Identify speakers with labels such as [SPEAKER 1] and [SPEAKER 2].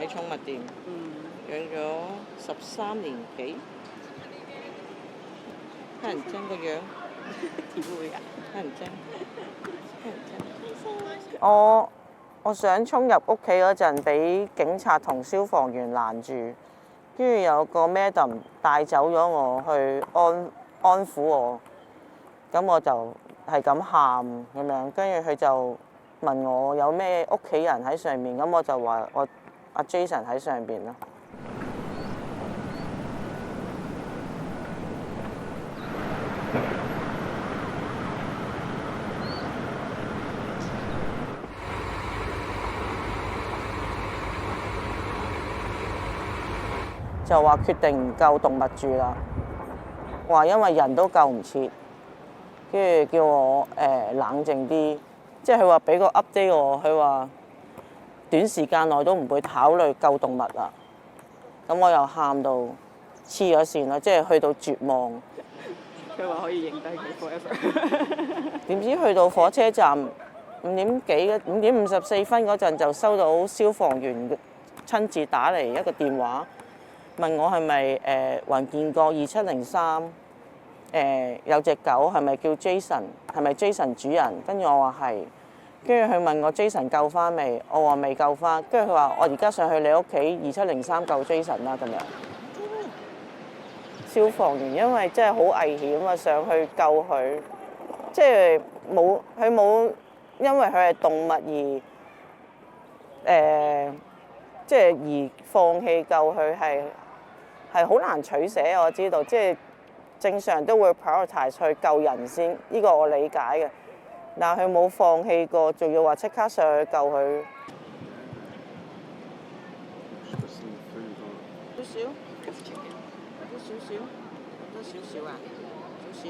[SPEAKER 1] 喺寵物店，養咗13年幾，乞人憎個樣，
[SPEAKER 2] 點會啊？
[SPEAKER 1] 乞人憎，乞人憎。我想衝入屋企嗰陣，俾警察同消防員攔住，跟住有個 madam 帶走咗我去安撫我，咁我就係咁喊咁樣，跟住佢就問我有咩屋企人喺上面，咁我就話我阿 Jason 喺上邊咯。就話決定唔救動物住啦，話因為人都救唔切，跟住叫我冷靜啲，即係佢話俾個 update 我，佢話短時間內都唔會考慮救動物啦。咁我又喊到黐咗線啦，即係去到絕望。
[SPEAKER 2] 佢話可以影低佢 forever。
[SPEAKER 1] 點知去到火車站5點54分嗰陣，就收到消防員親自打嚟一個電話。問我係咪雲建國2703有隻狗係咪叫 Jason， 係咪 Jason 主人？跟住我話係，跟住佢問我 Jason 救翻未？我話未救翻。跟住佢話我而家上去你屋企2703救 Jason 啦咁樣。消防員因為真係好危險啊，上去救佢，即係佢冇因為佢係動物即係而放棄救佢係好難取捨，我知道，即係正常都會 prioritize 去救人先，呢個我理解嘅。但係佢冇放棄過，仲要話即刻上去救佢。少少，多少少啊？少少。